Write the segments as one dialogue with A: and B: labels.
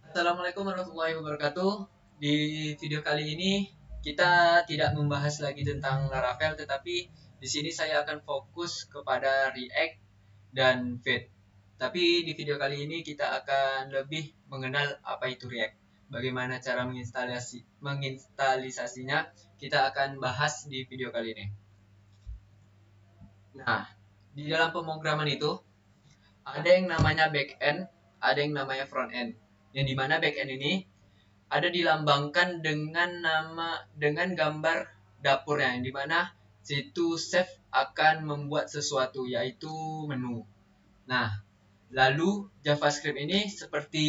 A: Assalamualaikum warahmatullahi wabarakatuh. Di video kali ini kita tidak membahas lagi tentang Laravel, tetapi di sini saya akan fokus kepada React dan Vite. Tapi di video kali ini kita akan lebih mengenal apa itu React. Bagaimana cara menginstalisasinya, kita akan bahas di video kali ini. Nah, di dalam pemrograman itu ada yang namanya backend, ada yang namanya frontend. Yang dimana backend ini ada dilambangkan dengan gambar dapurnya, yang dimana situ chef akan membuat sesuatu, yaitu menu. Nah, lalu JavaScript ini seperti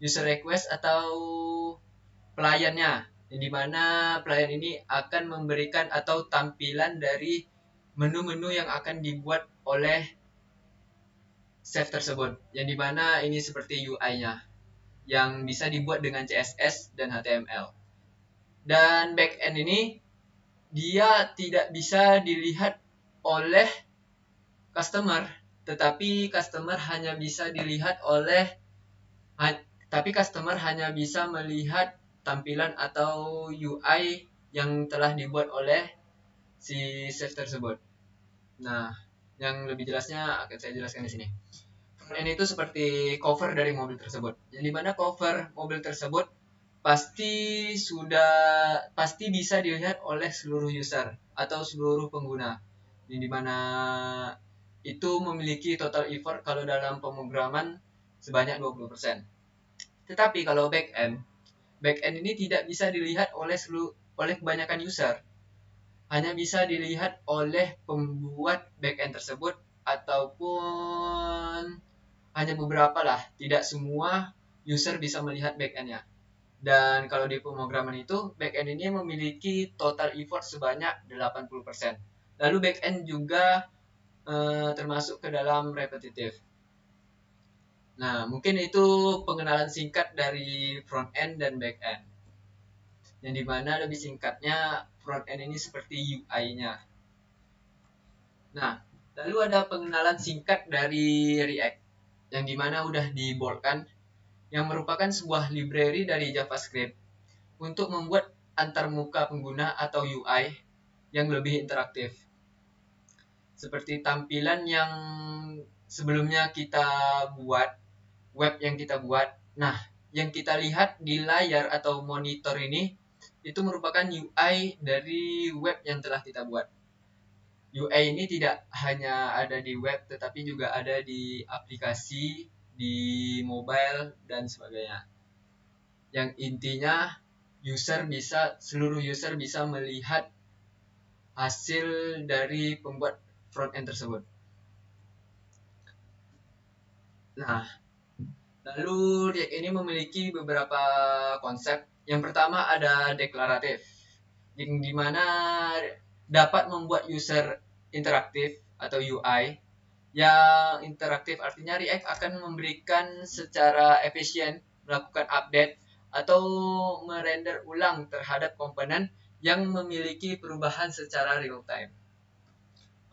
A: user request atau pelayannya, yang dimana pelayan ini akan memberikan atau tampilan dari menu-menu yang akan dibuat oleh chef tersebut, yang dimana ini seperti UI-nya yang bisa dibuat dengan CSS dan HTML. Dan backend ini dia tidak bisa dilihat oleh customer, tetapi customer hanya bisa dilihat oleh tapi customer hanya bisa melihat tampilan atau UI yang telah dibuat oleh si chef tersebut. Nah, yang lebih jelasnya akan saya jelaskan di sini. Frontend itu seperti cover dari mobil tersebut. Yang dimana cover mobil tersebut pasti bisa dilihat oleh seluruh user atau seluruh pengguna. Yang dimana itu memiliki total effort kalau dalam pemrograman sebanyak 20%. Tetapi kalau backend ini tidak bisa dilihat oleh kebanyakan user. Hanya bisa dilihat oleh pembuat backend tersebut ataupun hanya beberapa lah, tidak semua user bisa melihat backend-nya. Dan kalau di pemrograman itu, backend ini memiliki total effort sebanyak 80%. Lalu backend juga termasuk ke dalam repetitif. Nah, mungkin itu pengenalan singkat dari front end dan back end. Yang dimana lebih singkatnya front end ini seperti UI-nya. Nah, lalu ada pengenalan singkat dari React, yang dimana udah diboldkan, yang merupakan sebuah library dari JavaScript untuk membuat antarmuka pengguna atau UI yang lebih interaktif. Seperti tampilan yang sebelumnya kita buat, web yang kita buat. Nah, yang kita lihat di layar atau monitor ini itu merupakan UI dari web yang telah kita buat. UI ini tidak hanya ada di web, tetapi juga ada di aplikasi, di mobile, dan sebagainya. Yang intinya seluruh user bisa melihat hasil dari pembuat front end tersebut. Nah, lalu React ini memiliki beberapa konsep. Yang pertama ada deklaratif, yang dimana dapat membuat user interaktif atau UI. Yang interaktif artinya React akan memberikan secara efisien melakukan update atau merender ulang terhadap komponen yang memiliki perubahan secara real time.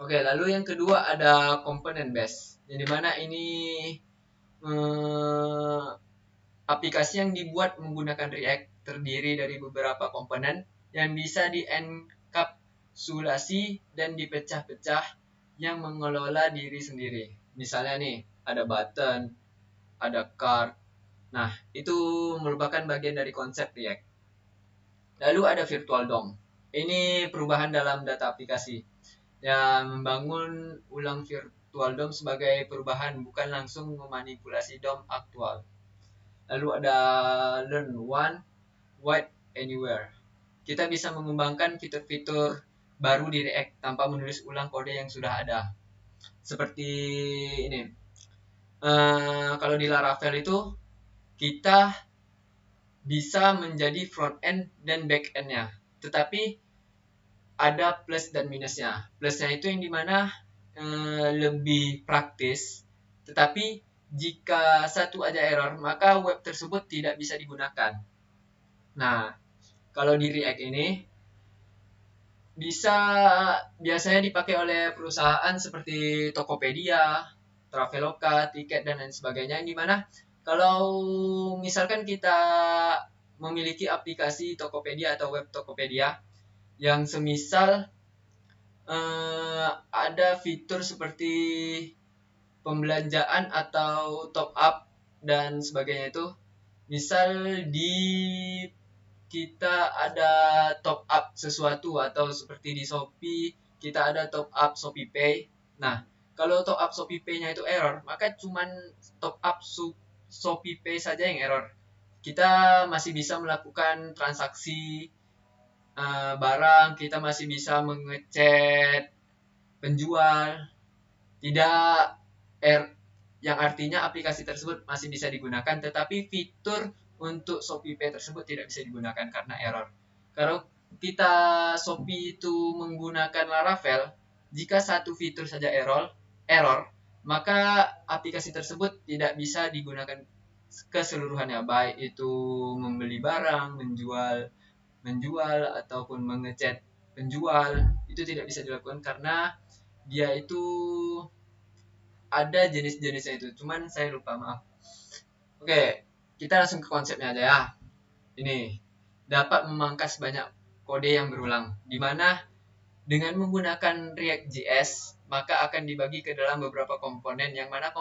A: Oke, lalu yang kedua ada component base, yang dimana ini aplikasi yang dibuat menggunakan React terdiri dari beberapa komponen yang bisa dienkapsulasi dan dipecah-pecah yang mengelola diri sendiri. Misalnya nih, ada button, ada card. Nah, itu merupakan bagian dari konsep React. Lalu ada virtual DOM. Ini perubahan dalam data aplikasi. Yang membangun ulang virtual DOM sebagai perubahan, bukan langsung memanipulasi DOM aktual. Lalu ada learn one, write anywhere. Kita bisa mengembangkan fitur-fitur baru di React tanpa menulis ulang kode yang sudah ada. Seperti ini. Kalau di Laravel itu kita bisa menjadi front end dan back end-nya. Tetapi ada plus dan minusnya. Plusnya itu yang dimana lebih praktis. Tetapi jika satu aja error, maka web tersebut tidak bisa digunakan. Nah, kalau di React ini biasanya dipakai oleh perusahaan seperti Tokopedia, Traveloka, Tiket, dan lain sebagainya, yang dimana Kalau misalkan kita memiliki aplikasi Tokopedia atau web Tokopedia yang semisal ada fitur seperti pembelanjaan atau top up dan sebagainya itu, misal di kita ada top up sesuatu atau seperti di Shopee kita ada top up Shopee Pay. Nah, kalau top up Shopee Pay-nya itu error, maka cuman top up Shopee Pay saja yang error. Kita masih bisa melakukan transaksi barang, kita masih bisa mengechat penjual, tidak yang artinya aplikasi tersebut masih bisa digunakan, tetapi fitur untuk Shopee Pay tersebut tidak bisa digunakan karena error. Kalau kita Shopee itu menggunakan Laravel, jika satu fitur saja error, maka aplikasi tersebut tidak bisa digunakan keseluruhannya, baik itu membeli barang, menjual ataupun mengechat penjual, itu tidak bisa dilakukan karena dia itu ada jenis-jenisnya itu, cuman saya lupa, maaf. Oke, kita langsung ke konsepnya aja ya. Ini dapat memangkas banyak kode yang berulang, di mana dengan menggunakan React.js maka akan dibagi ke dalam beberapa komponen, yang mana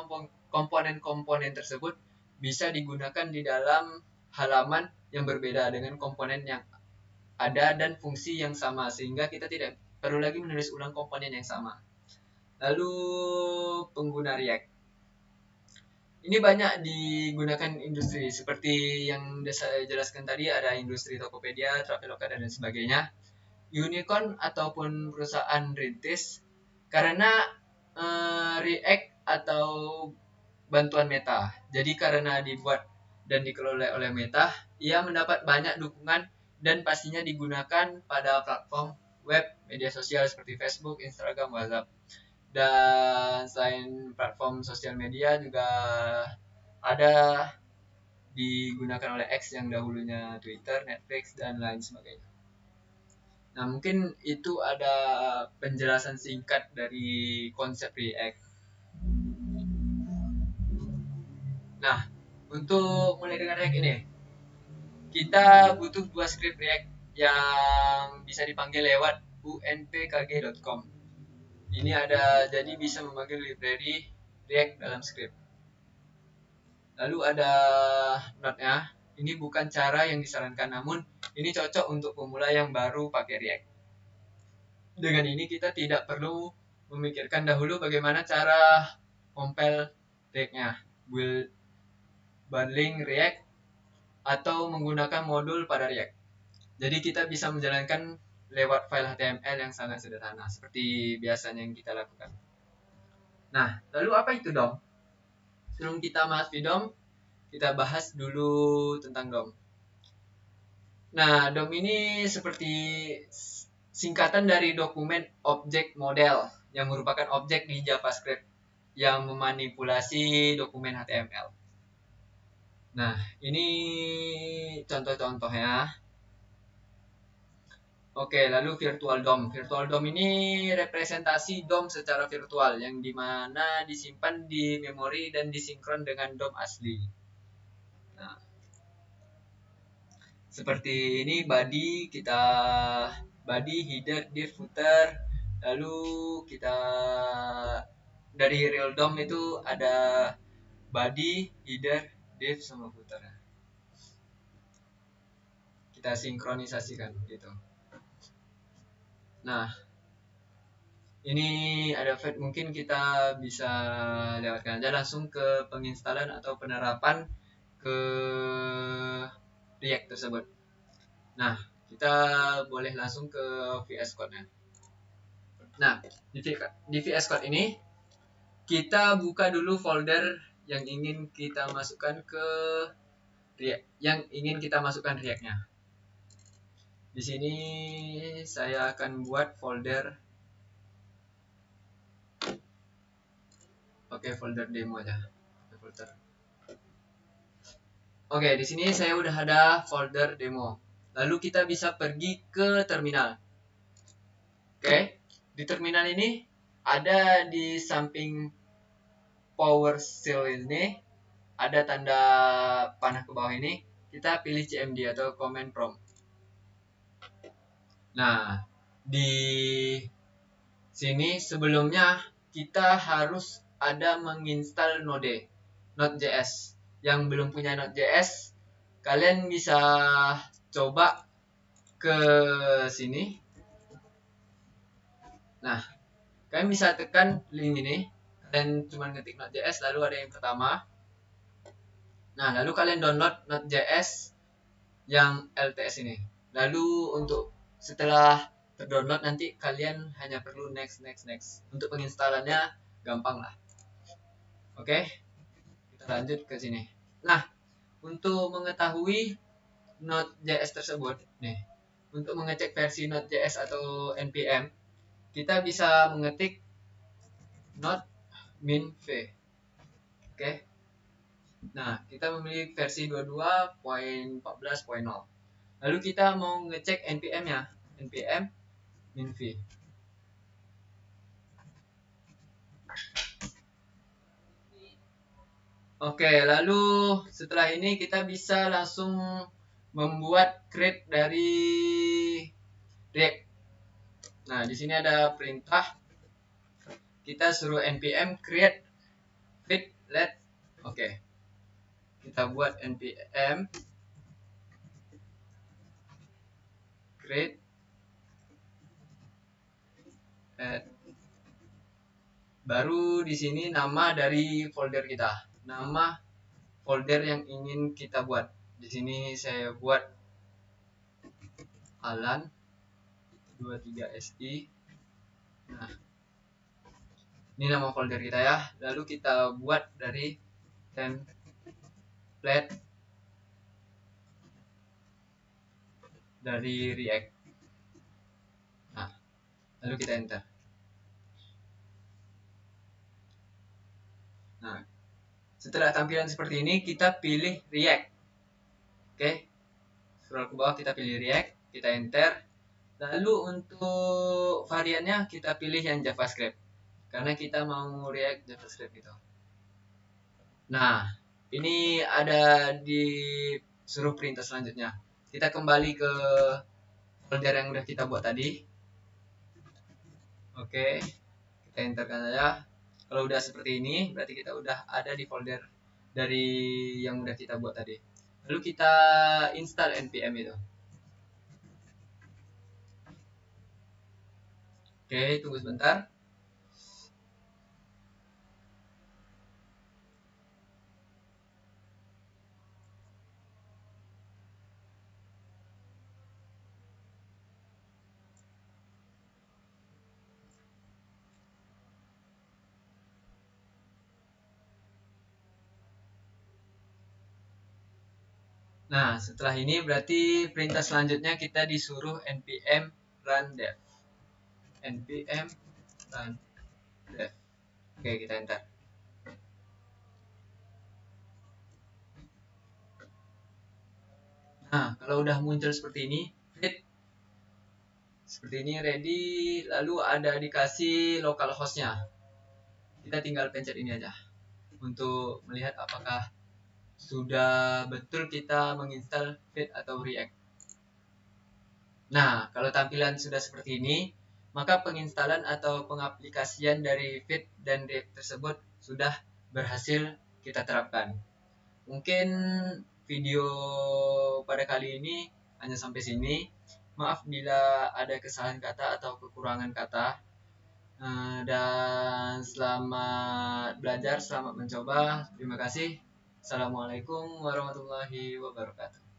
A: komponen-komponen tersebut bisa digunakan di dalam halaman yang berbeda dengan komponen yang ada dan fungsi yang sama, sehingga kita tidak perlu lagi menulis ulang komponen yang sama. Lalu pengguna React ini banyak digunakan industri seperti yang saya jelaskan tadi, ada industri Tokopedia, Traveloka dan lain sebagainya, unicorn ataupun perusahaan rintis, karena React atau bantuan Meta. Jadi karena dibuat dan dikelola oleh Meta, ia mendapat banyak dukungan dan pastinya digunakan pada platform web, media sosial seperti Facebook, Instagram, WhatsApp. Dan selain platform sosial media juga ada digunakan oleh X yang dahulunya Twitter, Netflix, dan lain sebagainya. Nah, mungkin itu ada penjelasan singkat dari konsep React. Nah, untuk mulai dengan React ini, kita butuh dua script React yang bisa dipanggil lewat unpkg.com. Ini ada, jadi bisa memanggil library React dalam script. Lalu ada node-nya. Ini bukan cara yang disarankan, namun ini cocok untuk pemula yang baru pakai React. Dengan ini kita tidak perlu memikirkan dahulu bagaimana cara compile React-nya, build bundling React, atau menggunakan modul pada React. Jadi kita bisa menjalankan lewat file HTML yang sangat sederhana seperti biasanya yang kita lakukan. Nah, lalu apa itu DOM? Sebelum kita masuk di DOM, kita bahas dulu tentang DOM. Nah, DOM ini seperti singkatan dari dokumen object model yang merupakan objek di JavaScript yang memanipulasi dokumen HTML. Nah, ini contoh-contohnya. Oke, lalu virtual DOM. Virtual DOM ini representasi DOM secara virtual yang dimana disimpan di memori dan disinkron dengan DOM asli. Nah, seperti ini body, header, div, footer. Lalu kita dari real DOM itu ada body, header, div, sama footer. Kita sinkronisasikan gitu. Nah, ini ada mungkin kita bisa lewatkan aja langsung ke penginstalan atau penerapan ke React tersebut. Nah, kita boleh langsung ke VS Code-nya. Nah, di VS Code ini kita buka dulu folder yang ingin kita masukkan ke React, React-nya. Di sini saya akan buat folder. Oke, folder demo aja. Oke, di sini saya udah ada folder demo. Lalu kita bisa pergi ke terminal. Oke, di terminal ini ada di samping PowerShell ini ada tanda panah ke bawah ini, kita pilih CMD atau Command Prompt. Nah, di sini sebelumnya kita harus ada menginstal Node.js. Yang belum punya Node.js, kalian bisa coba ke sini. Nah, kalian bisa tekan link ini. Kalian cuma ngetik Node.js, lalu ada yang pertama. Nah, lalu kalian download Node.js yang LTS ini. Lalu untuk setelah terdownload nanti kalian hanya perlu next. Untuk penginstalannya gampang lah. Oke, kita lanjut ke sini. Nah, untuk mengetahui Node.js tersebut, nih, untuk mengecek versi Node.js atau npm, kita bisa mengetik node min v. Oke. Nah, kita memilih versi 22.14.0. Lalu kita mau ngecek npm-nya, npm min v. Oke, lalu setelah ini kita bisa langsung membuat create dari React. Nah, di sini ada perintah. Kita suruh npm create feed let. Oke. Kita buat npm create add. Baru di sini nama dari folder kita. Nama folder yang ingin kita buat. Di sini saya buat Alan 23SI. Nah, ini nama folder kita ya. Lalu kita buat dari template dari React. Nah, lalu kita enter. Nah, setelah tampilan seperti ini, kita pilih React. Oke, scroll ke bawah, kita pilih React, kita enter. Lalu untuk variannya kita pilih yang JavaScript, karena kita mau React JavaScript gitu. Nah, ini ada di suruh perintah selanjutnya. Kita kembali ke folder yang udah kita buat tadi. Oke, kita enterkan saja. Kalau udah seperti ini, berarti kita udah ada di folder dari yang udah kita buat tadi. Lalu kita install npm itu. Oke, tunggu sebentar. Nah, setelah ini berarti perintah selanjutnya kita disuruh npm run dev. npm run dev. Oke, kita enter. Nah, kalau udah muncul seperti ini, seperti ini ready, lalu ada dikasih localhost-nya. Kita tinggal pencet ini aja untuk melihat apakah sudah betul kita menginstal Feed atau React. Nah, kalau tampilan sudah seperti ini, maka penginstalan atau pengaplikasian dari Feed dan React tersebut sudah berhasil kita terapkan. Mungkin video pada kali ini hanya sampai sini. Maaf bila ada kesalahan kata atau kekurangan kata. Dan selamat belajar, selamat mencoba. Terima kasih. Assalamualaikum warahmatullahi wabarakatuh.